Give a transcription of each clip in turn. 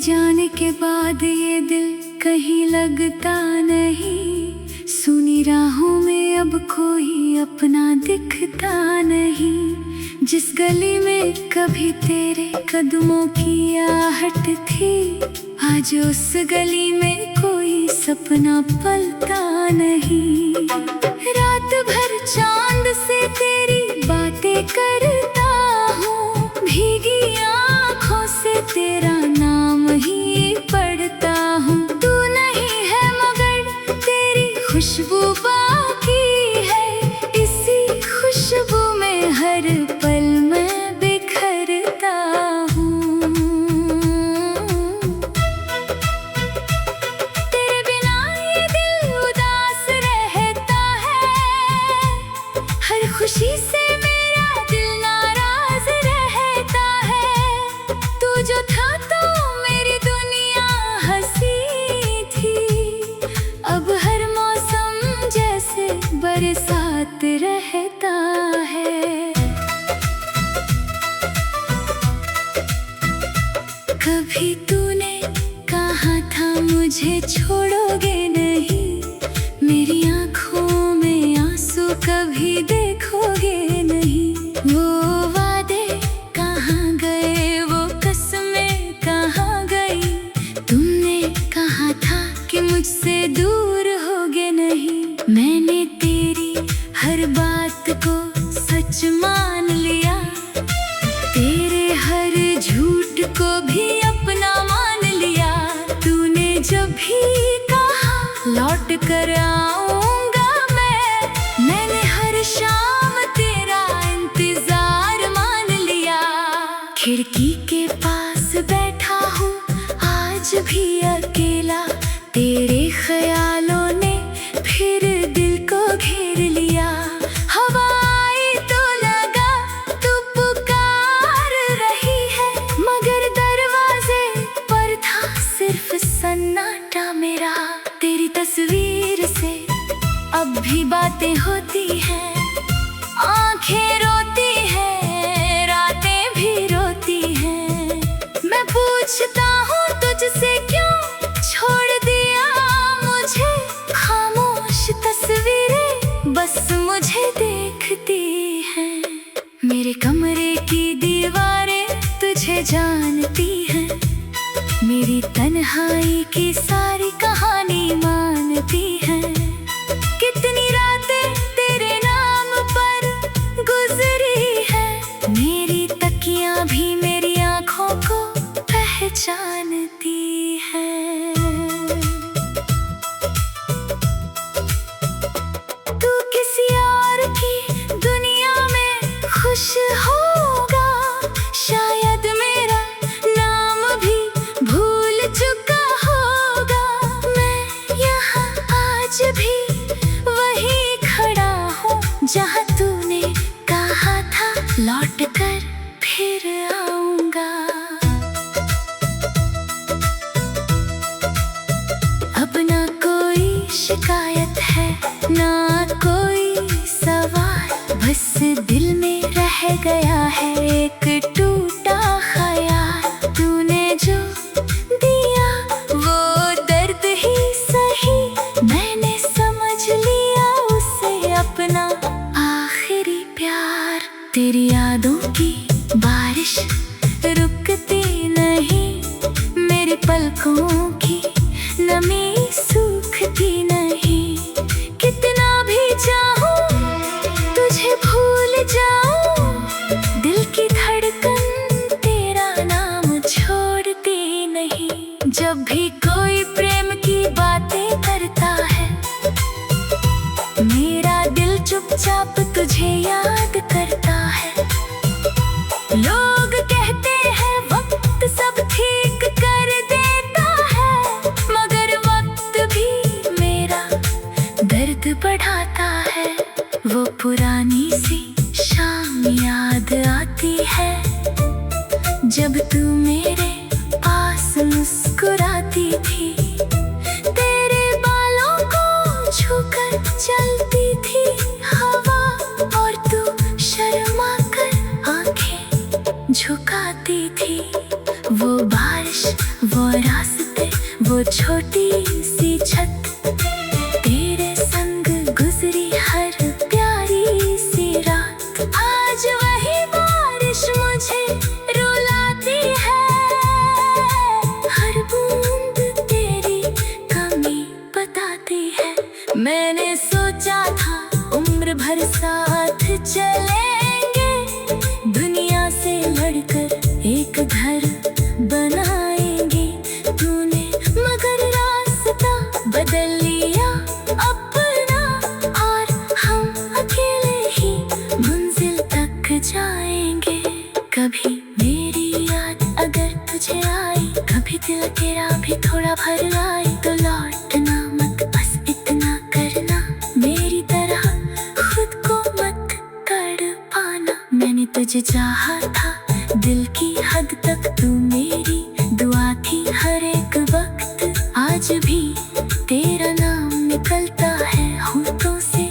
जाने के बाद ये दिल कहीं लगता नहीं। सुनी राहों में अब कोई अपना दिखता नहीं। जिस गली में कभी तेरे कदमों की आहट थी, आज उस गली में कोई सपना पलता नहीं। रात भर चांद से तेरी बातें करता हूँ, भीगी आँखों से तेरा नाम ही पढ़ता हूँ। तू नहीं है मगर तेरी खुशबू बाकी है, इसी खुशबू में हर पल मैं बिखरता हूँ। तेरे बिना ये दिल उदास रहता है, हर खुशी से मेरा दिल नाराज रहता है। तू जो था तो मेरी दुनिया हंसी थी, अब हर मौसम जैसे बरसात रहता है। कभी तूने कहा था मुझे छोड़ोगे नहीं, मेरी आँखों में आंसू कभी देखोगे नहीं। वो वादे कहाँ गए, वो कसमें कहाँ गई, तुमने कहा था कि मुझसे दूर होगे नहीं। मैंने तेरी हर बात को सच मान लिया, तेरे हर झूठ को भी अपना मान लिया। तूने जब भी कहा लौट कर आऊंगा मैंने हर शाम तेरा इंतजार मान लिया। खिड़की के पास बैठा हूँ आज भी अकेला, तेरे ख्यालों ने फिर दिल को घेर लिया। हवा आई तो लगा तू पुकार रही है, मगर दरवाजे पर था सिर्फ सन्नाटा मेरा। तेरी तस्वीर से अब भी बातें होती हैं, आंखें रोती हैं, रातें भी रोती हैं। मैं पूछता हूँ तुझसे क्यों छोड़ दिया मुझे, खामोश तस्वीरें बस मुझे देखती हैं। मेरे कमरे की दीवारें तुझे जानती हैं, मेरी तन्हाई की सारी कहानी मानती हैं। कितनी रातें तेरे नाम पर गुजरी है, मेरी तकियां भी मेरी आँखों को पहचानती है। तू किसी और की दुनिया में खुश होगा, शायद मेरा नाम भी भूल चुका होगा। मैं यहाँ आज भी वहीं खड़ा हूँ जहाँ तूने कहा था लौट कर फिर आऊंगा। अब ना कोई शिकायत है ना कोई सवाल, बस दिल में रह गया है एक टूटा ख्याल। तूने जो दिया वो दर्द ही सही, मैंने समझ लिया उसे अपना आखिरी प्यार। तेरी यादों की बारिश रुकती नहीं, मेरी पलकों की नमी सूखती नहीं। कितना भी चाहूं तुझे भूल जाऊं, दिल की धड़कन तेरा नाम छोड़ती नहीं। जब भी कोई प्रेम की बातें करता है, मेरा दिल चुपचाप तुझे याद करता है। लोग कहते हैं वक्त सब ठीक कर देता है, मगर वक्त भी मेरा दर्द बढ़ाता है। वो पुरानी सी शाम याद आती है, जब तू मेरे पास मुस्कुराती थी। रास्ते, वो छोटी सी छत, तेरे संग गुजरी हर प्यारी सी रात। आज वही बारिश मुझे रुलाती है, हर बूंद तेरी कमी बताती है। मैंने सोचा था उम्र भर साथ चलेंगे, दुनिया से लड़कर एक घर बनाएंगे। तूने मगर रास्ता बदल लिया अपना, और हम अकेले ही मंजिल तक जाएंगे। कभी मेरी याद अगर तुझे आई, कभी दिल तेरा भी थोड़ा भर आए, तो लौटना मत, बस इतना करना मेरी तरह खुद को मत कर पाना। मैंने तुझे चाहा था दिल की हद तक, तू मेरी दुआ थी हर एक वक्त। आज भी तेरा नाम निकलता है होठों से,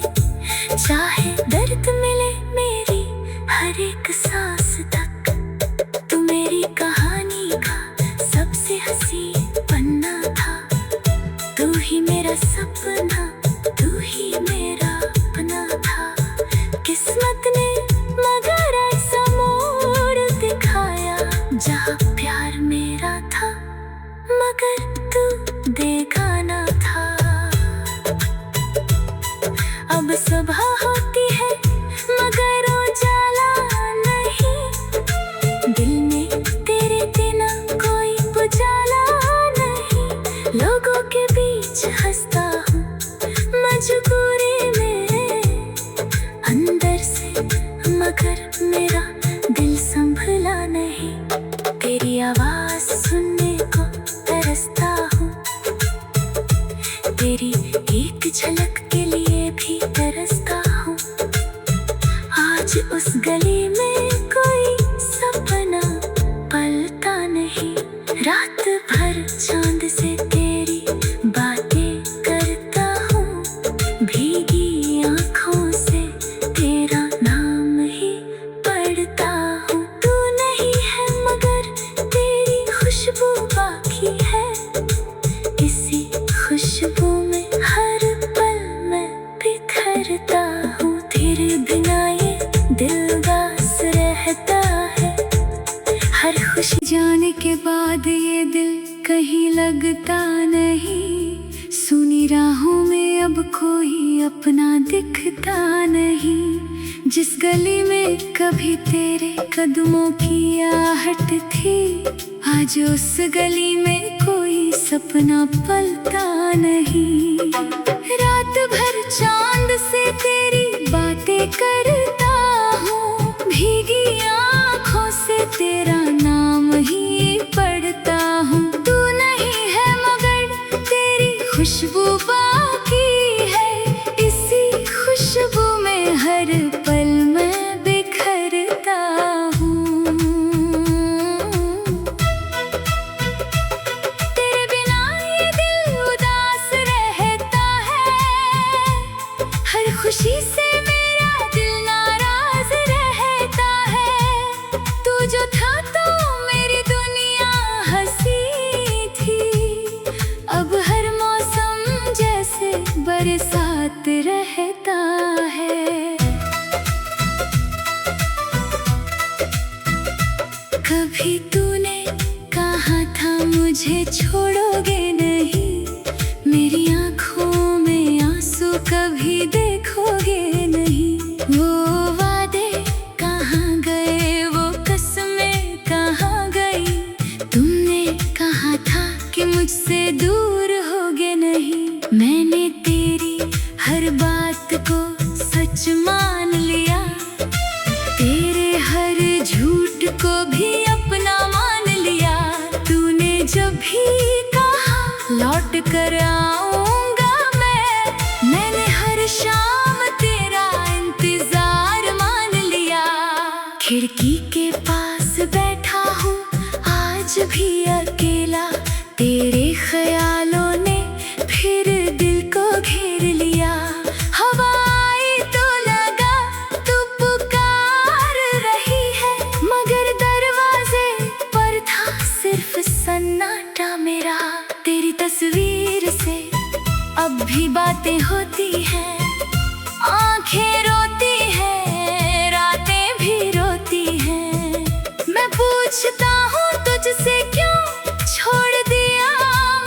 चाहे दर्द मिले मेरी हर एक सांस तक। तू मेरी कहानी का सबसे हंसी पन्ना था, तू ही मेरा सपना, तू ही मेरा अपना था। किस्मत ने मगर ऐसा मोड़ दिखाया, जहाँ प्यार मेरा था मगर तू बेगाना था। अब सुबह होती है मगर उजाला नहीं, दिल में तेरे बिना कोई उजाला नहीं। लोगों के बीच हंसता हूँ मजबूरी में, अंदर से मगर मेरा दिल संभला नहीं। तेरी आवाज सुनने को तरसता हूँ, तेरी एक झलक के लिए भी तरसता हूँ। आज उस गली में कोई सपना पलता नहीं, रात भर चांद से तेरी बातें करता हूँ, भीगी आँखों से तेरा नाम ही पढ़ता हूँ। तू नहीं है मगर तेरी खुशबू बाकी है, इसी खुशबू में हर पल मैं बिखरता हूँ। तेरे बिना ये दिल उदास रहता है, हर खुशी जाने के बाद ये दिल कहीं लगता नहीं। सुनी राहों में अब कोई अपना दिखता नहीं, जिस गली में कभी तेरे कदमों की आहट थी, आज उस गली में कोई सपना पलता नहीं। रात भर चांद से तेरी बातें करता हूँ, भीगी आँखों से तेरा नाम ही पढ़ता हूँ। तू नहीं है मगर तेरी खुशबू बाकी है, इसी खुशबू में हर पल मैं बिखरता हूँ। तेरे बिना ये दिल उदास रहता है, हर खुशी से मेरा दिल नाराज रहता है। तू जो था तो मेरी दुनिया हंसी थी, अब हर मौसम जैसे बरसात रहता है। कभी तूने कहा था मुझे छोड़ोगे नहीं, मेरी आँखों में आंसू कभी देखोगे नहीं। वो वादे कहाँ गए, वो कसमें कहाँ गई, तुमने कहा था कि मुझसे दूर होगे नहीं। मैंने तेरी हर बात को सच मान लिया, तेरे हर झूठ को भी अपना मान लिया। तूने जब भी कहा लौट कर आऊंगा मैंने हर शाम तेरा इंतजार मान लिया। खिड़की के पास बैठा हूँ आज भी अकेला, तेरे ख्यालों ने फिर दिल को घेर लिया। हवा आई तो लगा तू पुकार रही है, मगर दरवाजे पर था सिर्फ सन्नाटा मेरा। बातें होती हैं, आंखें रोती हैं, रातें भी रोती हैं। मैं पूछता हूँ तुझसे क्यों छोड़ दिया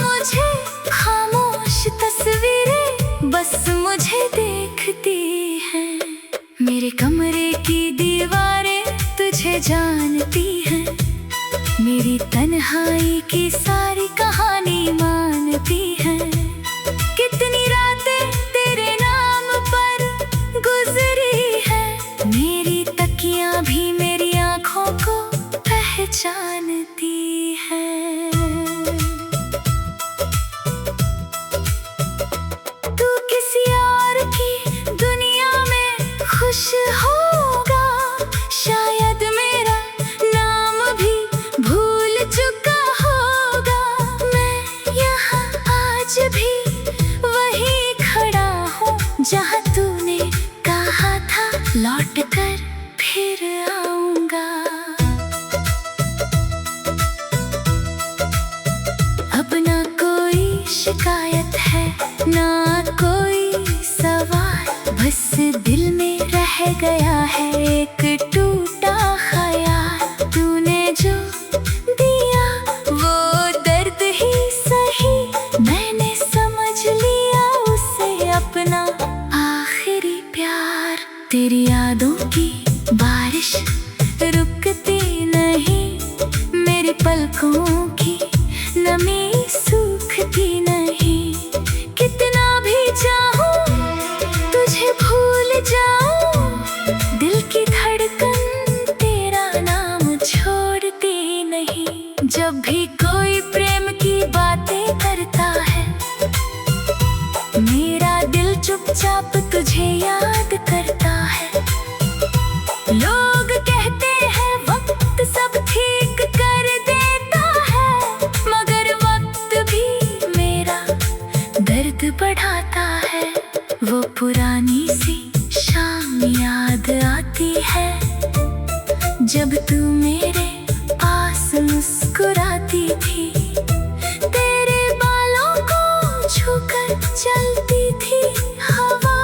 मुझे, खामोश तस्वीरें बस मुझे देखती हैं। मेरे कमरे की दीवारें तुझे जानती हैं, मेरी तन्हाई की सारी कहानी मानती हैं। कितनी रातें तेरे नाम पर गुजरी है, मेरी तकियां भी मेरी आंखों को पहचानती है। तू किसी और की दुनिया में खुश होगा, शायद मेरा नाम भी भूल चुका होगा। मैं यहाँ आज भी वही खड़ा हूँ जहाँ तूने कहा था लौट कर फिर आऊंगा। अब ना कोई शिकायत है ना कोई सवाल, बस दिल में रह गया है एक टूटा ख्याल। तूने जो दिया वो दर्द ही सही, मैंने समझ लिया उसे अपना आखिरी प्यार। तेरी यादों की बारिश रुकती नहीं, मेरी पलकों की नमी सूखती नहीं। कितना भी चाहूं तुझे भूल जाऊं, दिल की धड़कन तेरा नाम छोड़ती नहीं। जब भी कोई प्रेम की बातें करता है, मेरा दिल चुपचाप तुझे याद करता है। लोग कहते हैं वक्त सब ठीक कर देता है, मगर वक्त भी मेरा दर्द बढ़ाता है। वो पुरानी सी शाम याद आती है, जब तू मेरे पास मुस्कुराती थी। तेरे बालों को छूकर चलती थी हवा,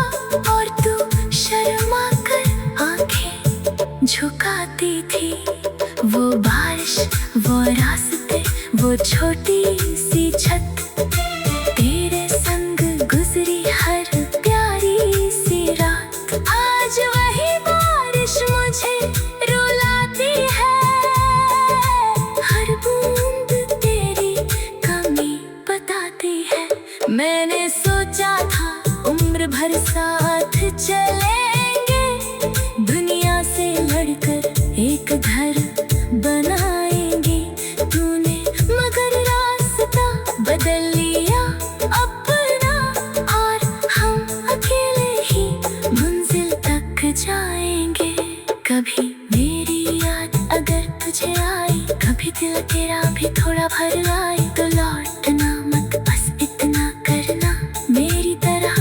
और तू शर्मा कर आंखें झुकाती थी। वो बारिश, वो रास्ते, वो छोटी सी छत, तेरे संग गुजरी हर प्यारी सी रात। आज वही बारिश मुझे रुलाती है, हर बूंद तेरी कमी बताती है। मैंने सोचा था उम्र भर साथ चलेंगे, दुनिया से लड़कर एक घर बनाएंगे। तूने मगर रास्ता बदल लिया अपना, और हम अकेले ही मंजिल तक जाएंगे। कभी मेरी याद अगर तुझे आई, कभी दिल तेरा भी थोड़ा भर आए, तो लौटना मत, बस इतना करना मेरी तरह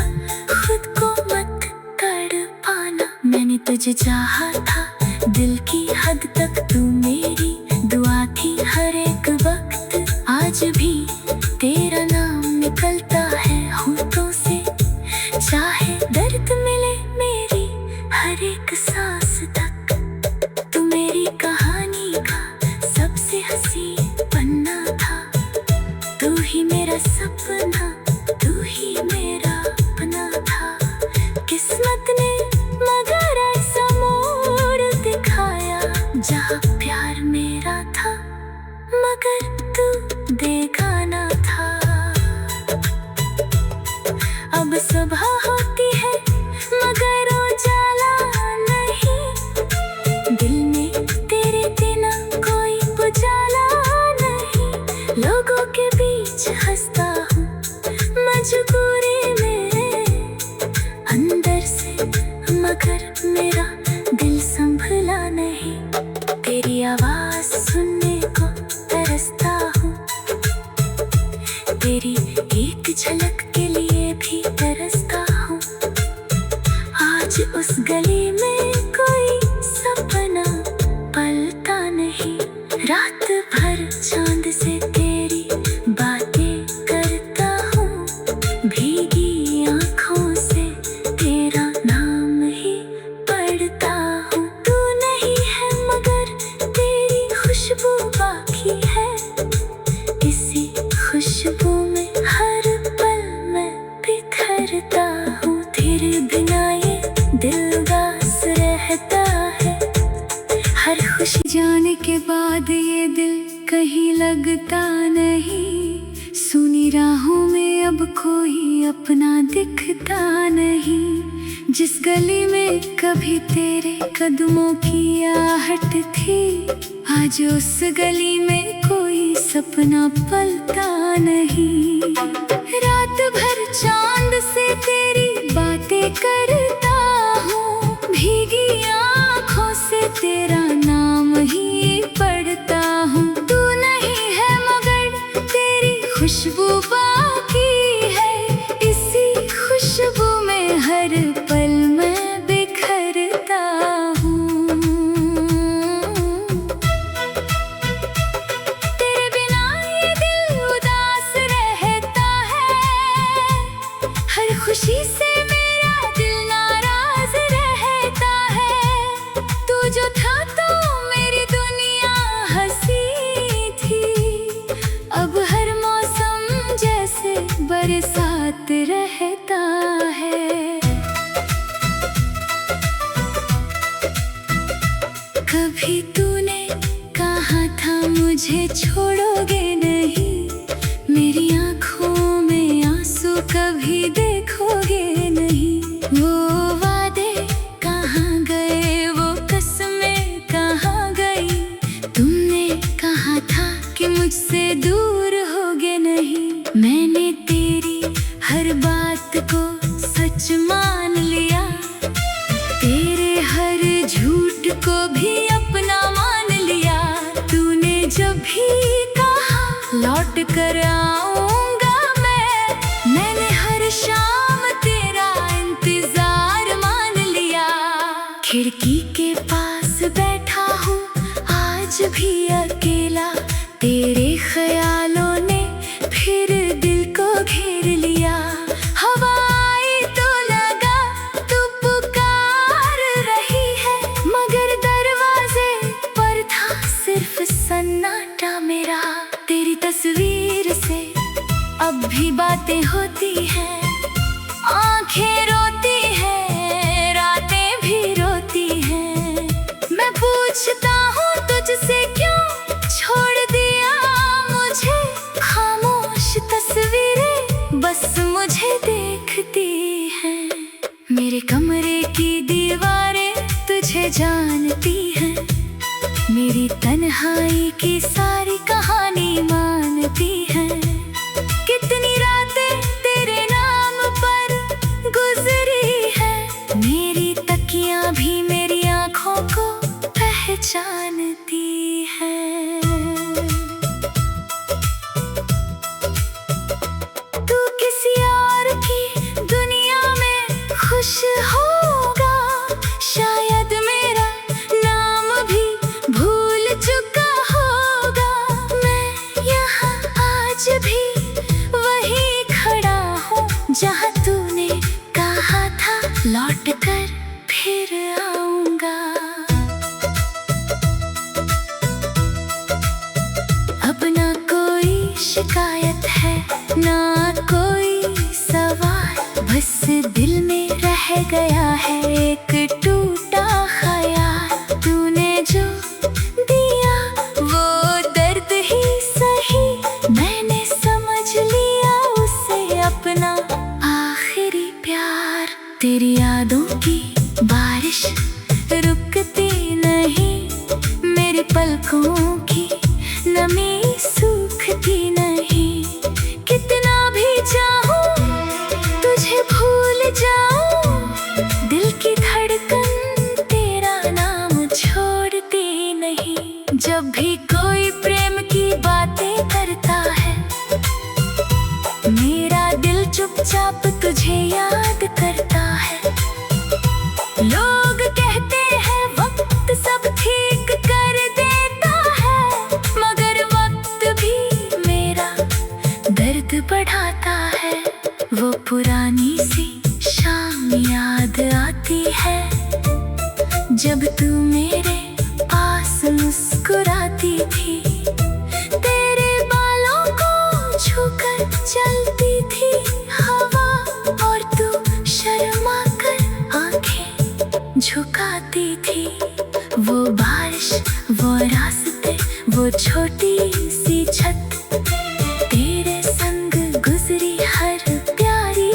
खुद को मत कर पाना। मैंने तुझे चाहा था दिल की हद तक, तू मेरी दुआ थी हर एक वक्त। आज भी तेरा नाम निकलता है होठों से, चाहे दर्द मिले मेरी हर एक सांस तक। तू मेरी कहानी का सबसे हसीन पन्ना था, तू ही मेरा सपना, तू ही मेरा अपना था। किस्मत ने मगर ऐसा मोड़ दिखाया, जहाँ प्यार मेरा था मगर तू बेगाना था। अब सुबह होती है मगर उजाला नहीं, दिल में तेरे बिना कोई उजाला नहीं। लोगों के बीच हंसता हूँ मजबूरी में, अंदर से मगर मेरा दिल संभला नहीं। तेरी आवाज सुनने को तरसता हूँ, तेरी एक झलक के लिए भी तरसता हूँ। आज उस गली में कोई सपना पलता नहीं, रात भर चांद से तेरी बातें करता हूँ, भीगी आँखों अपना दिखता नहीं। जिस गली में कभी तेरे कदमों की आहट थी, आज उस गली में कोई सपना पलता नहीं। रात भर चांद से तेरी बातें करता हूँ, भीगी आँखों से तेरा नाम ही पढ़ता हूँ। तू नहीं है मगर तेरी खुशबू बाकी है, इसी खुशबू में हर पल मैं बिखरता हूँ। तेरे बिना ये दिल उदास रहता है, हर खुशी से मेरा दिल नाराज रहता है। तू जो था तो मेरी दुनिया हंसी थी, अब हर मौसम जैसे बरसात रहता है। कभी तूने कहा था मुझे छोड़ोगे नहीं, मेरी आँखों में आंसू कभी देखोगे नहीं। वो वादे कहाँ गए, वो कसमें कहाँ गई, तुमने कहा था कि मुझसे दूर होगे नहीं। मैंने तेरी हर बात को सच मान लिया, तेरे हर झूठ को भी अपना मान लिया। तूने जब भी कहा लौट कर आऊंगा मैंने हर शाम तेरा इंतजार मान लिया। खिड़की के पास बैठा हूँ आज भी अकेला, तेरे ख्यालों ने फिर दिल को घेर लिया। हवा आई तो लगा तू पुकार रही है, मगर दरवाजे पर था सिर्फ सन्नाटा मेरा। तेरी तस्वीर से अब भी बातें होती हैं, आंखें रोती हैं, रातें भी रोती हैं। मैं पूछता हूँ तुझसे क्यों छोड़ दिया मुझे, खामोश तस्वीरें बस मुझे देखती हैं। मेरे कमरे की दीवारें तुझे जानती हैं, मेरी तन्हाई की सारी कहानी मानती हैं। कितनी रातें तेरे नाम पर गुजरी है, मेरी तकियां भी मेरी आँखों को पहचानती है। तू किसी और की दुनिया में खुश होगा, शायद मेरा नाम भी भूल चुका होगा। मैं यहाँ आज भी वहीं खड़ा हूँ जहाँ तूने कहा था लौट कर फिर आऊंगा। अब ना कोई शिकायत है ना कोई सवाल, बस दिल में रह गया है एक टूटा ख्याल। तूने जो दिया वो दर्द ही सही, मैंने समझ लिया उसे अपना आखिरी प्यार। तेरी यादों की बारिश रुकती नहीं, मेरी पलकों की नमी सूखती नहीं। कितना भी चाहूं तुझे भूल जाऊं, दिल की धड़कन तेरा नाम छोड़ती नहीं। जब भी कोई प्रेम की बातें करता है, मेरा दिल चुपचाप तुझे याद करता है। लोग कहते हैं वक्त सब ठीक कर देता है, मगर वक्त भी मेरा दर्द बढ़ाता है। वो पुरानी सी शाम याद आती है, जब तू मेरे पास मुस्कुराती थी। तेरे बालों को छूकर चलती थी हवा, और तू शर्मा कर आंखें झुकाती थी। वो बारिश, वो रास्ते, वो छोटी सी छत, तेरे संग गुजरी हर प्यारी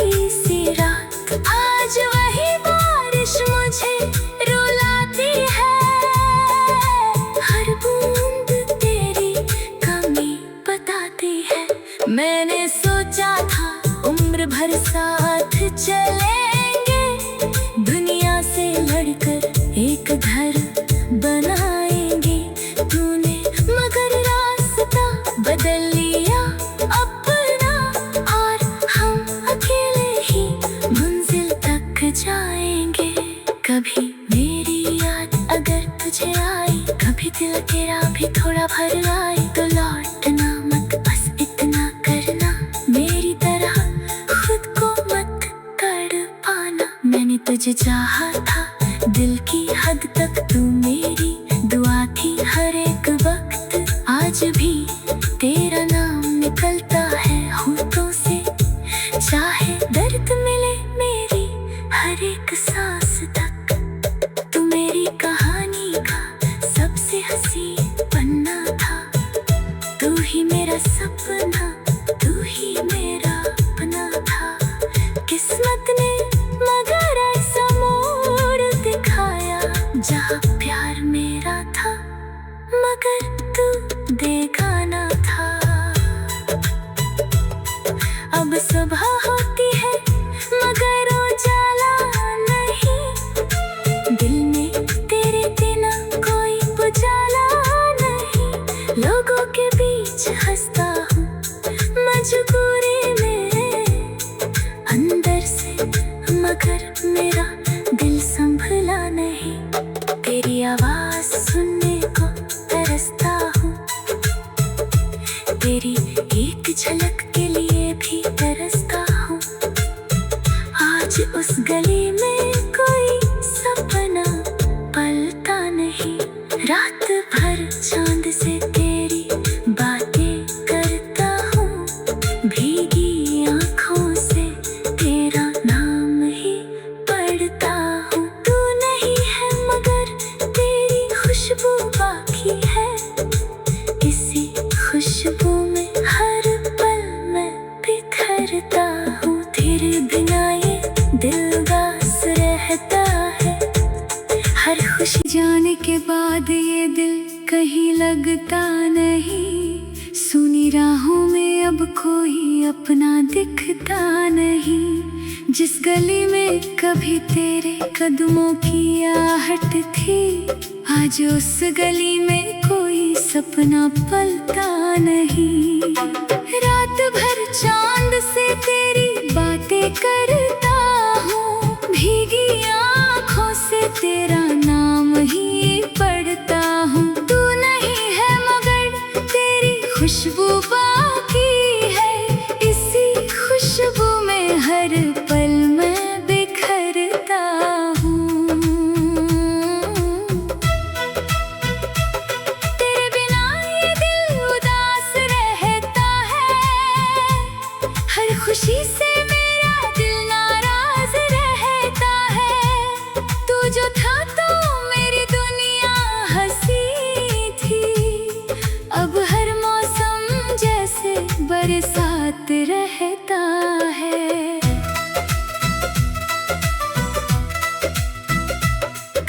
मैंने सोचा था उम्र भर साथ चलेंगे, दुनिया से लड़कर एक घर बनाएंगे। तूने मगर रास्ता बदल लिया अपना, और हम अकेले ही मंजिल तक जाएंगे। कभी मेरी याद अगर तुझे आई, कभी दिल तेरा भी थोड़ा भर आए, तो लौटना मत, बस इतना करना मेरी तरह खुद को मत कर पाना। मैंने तुझे चाहा था दिल की हद तक, तू मेरी दुआ थी हर एक वक्त। आज भी तेरा नाम निकलता है होठों से, चाहे दर्द मिले मेरी हर एक सांस तक। तू मेरी कहानी का सबसे हंसी पन्ना था, तू ही मेरा सपना, तू ही मेरा अपना था। किस्मत ने मगर ऐसा मोड़ दिखाया, जहाँ प्यार मेरा था मगर तू बेगाना था। अब सुबह होती है मगर उजाला नहीं, दिल में तेरे बिना कोई उजाला नहीं। लोगों के बीच हंसता हूँ मजबूरी में, अंदर से मगर मेरा दिल संभला नहीं। तेरी आवाज सुनने को तरसता हूँ, तेरी एक झलक के लिए भी तरसता हूँ। आज उस गली में कोई सपना पलता नहीं, रात भर चांद से तेरी बातें करता हूँ, भीगी आँखों से तेरा नाम ही पढ़ता हूँ। तू नहीं है मगर तेरी खुशबू बाकी है, इसी खुशबू में हर पल मैं बिखरता हूँ। तेरे बिना ये दिल उदास रहता है, हर खुशी जाने के बाद ये दिल कहीं लगता नहीं। सुनी राहों में अब कोई अपना दिखता नहीं, जिस गली में कभी तेरे कदमों की आहट थी, आज उस गली में कोई सपना पलता नहीं। रात भर चांद से तेरी बातें करता हूँ, भीगी आँखों से तेरा नाम ही पढ़ता हूँ। तू नहीं है मगर तेरी खुशबू बाकी है, इसी खुशबू में हर पल मैं बिखरता हूँ। तेरे बिना ये दिल उदास रहता है, हर खुशी से मेरा दिल नाराज रहता है। तू जो था तो मेरी दुनिया हंसी थी, अब हर मौसम जैसे बरसात रहता है।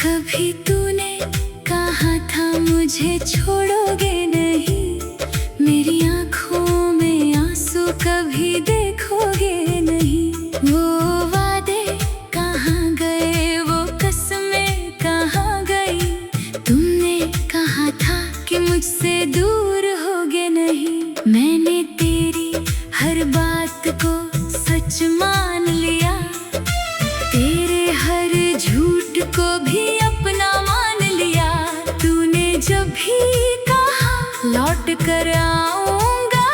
कभी तूने कहा था मुझे छोड़ोगे नहीं, मेरी आँखों में आंसू कभी देखोगे नहीं। वो वादे कहाँ गए, वो कसमें कहाँ गई, तुमने कहा था कि मुझसे दूर होगे नहीं। मैंने तेरी हर बात को सच मान लिया, तेरे हर झूठ को भी अपना मान लिया। तूने जब भी कहा लौट कर आऊंगा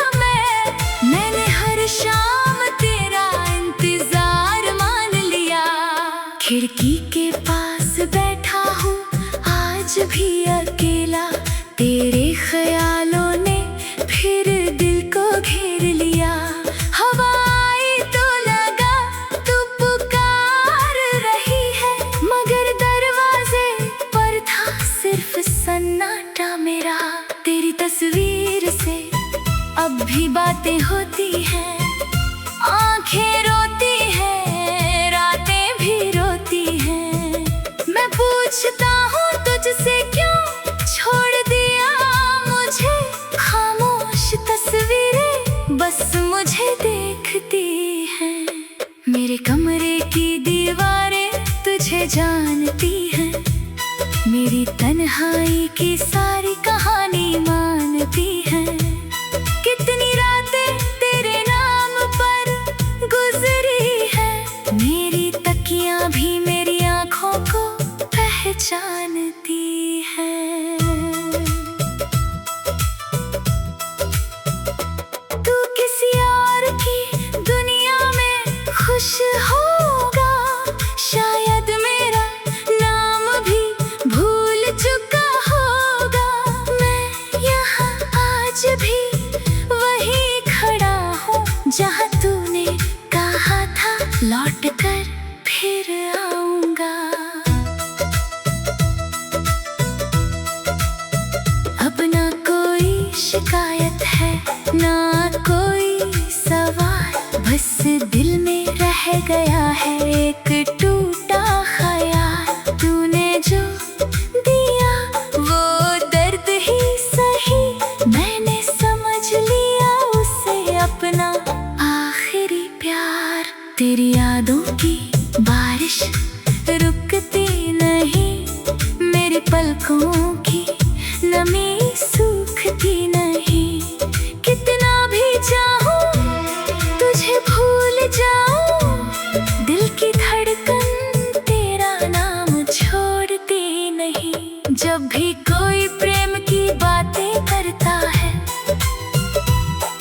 मैंने हर शाम तेरा इंतजार मान लिया। खिड़की के पास बैठा हूँ आज भी अकेला, तेरे ख्यालों ने फिर दिल को घेर लिया। हवा आई तो लगा मुझे देखती हैं। मेरे कमरे की दीवारें तुझे जानती हैं। मेरी तन्हाई की सारी कहानी मानती हैं। कितनी रातें तेरे नाम पर गुजरी है। मेरी तकियां भी मेरी आंखों को पहचानती है। तू किसी और की दुनिया में खुश होगा। शायद मेरा नाम भी भूल चुका होगा। मैं यहाँ आज भी वहीं खड़ा हूँ जहाँ तूने कहा था लौट कर फिर आऊंगा। अब ना कोई शिकायत है ना कोई सवाल। बस दिल में रह गया है एक टूटा ख्याल। तूने जो दिया वो दर्द ही सही। मैंने समझ लिया उसे अपना आखिरी प्यार। तेरी यादों की बारिश रुकती नहीं। मेरी पलकों की नमी सूखती नहीं। कितना भी चाहूं तुझे भूल जाऊं। दिल की धड़कन तेरा नाम छोड़ती नहीं। जब भी कोई प्रेम की बातें करता है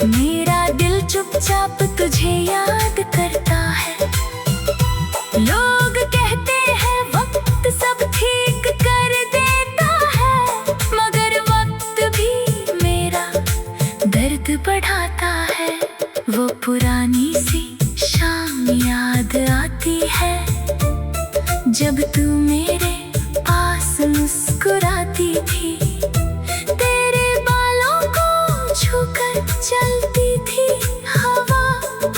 मेरा दिल चुपचाप तुझे याद करता है। लोग कहते हैं वक्त सब ठीक कर देता है, मगर वक्त भी मेरा दर्द बढ़ाता है। वो पुरानी सी शाम याद आती है जब तू मेरे पास मुस्कुराती थी। तेरे बालों को छूकर चलती थी हवा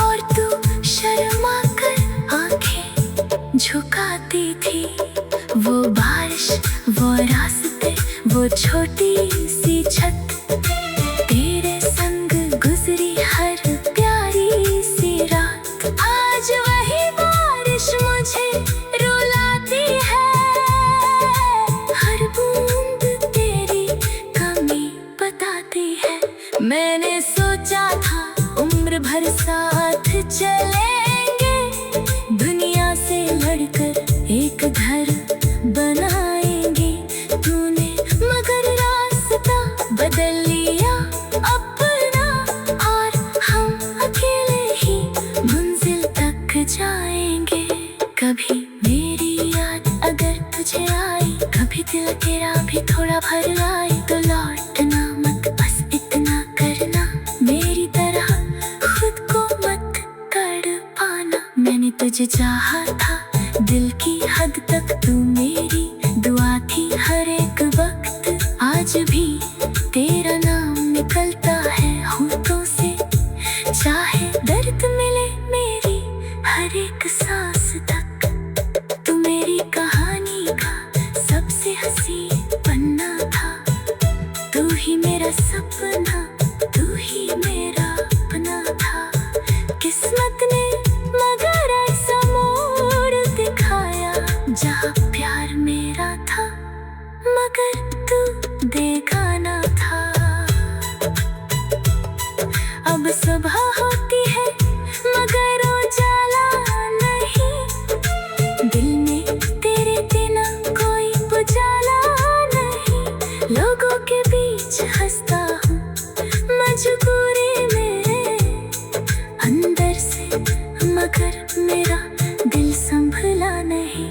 और तू शर्मा कर आंखें झुकाती थी। वो बारिश वो रास्ते वो छोटी सी छत तेरे संग गुजरी हर प्यारी सी रात। आज वही बारिश मुझे रुलाती है। हर बूंद तेरी कमी बताती है। मैंने सोचा था उम्र भर साथ चलेंगे। दुनिया से लड़कर एक घर बनाएंगे। तूने मगर रास्ता बदल लिया अपना और हम अकेले ही मंजिल तक जाएंगे। कभी मेरी याद अगर तुझे आई, कभी दिल तेरा भी थोड़ा भर आए, तो लौटना मत बस इतना करना। मेरी तरह खुद को मत कर पाना। मैंने तुझे चाहा था दिल की हद तक। तू मेरी दुआ थी हर एक वक्त। आज भी तेरा नाम निकलता है होठों से। चाहे दर्द मिले मेरी हर एक सांस तक। तू मेरी कहानी का सबसे हसीन पन्ना था। तू ही मेरा सपना तू ही मेरा अपना था। किस्मत ने मगर ऐसा मोड़ दिखाया जहाँ प्यार मेरा था मगर तू बेगाना था। अब सुबह होती है मगर उजाला नहीं। दिल में तेरे बिना कोई उजाला नहीं। लोगों के बीच हंसता हूँ मजबूरी में अंदर से, मगर मेरा दिल संभला नहीं।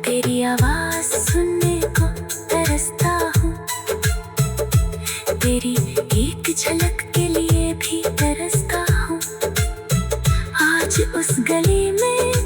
तेरी आवाज सुनने को तरसता हूँ। तेरी एक झलक के लिए भी तरसता हूँ। आज उस गली में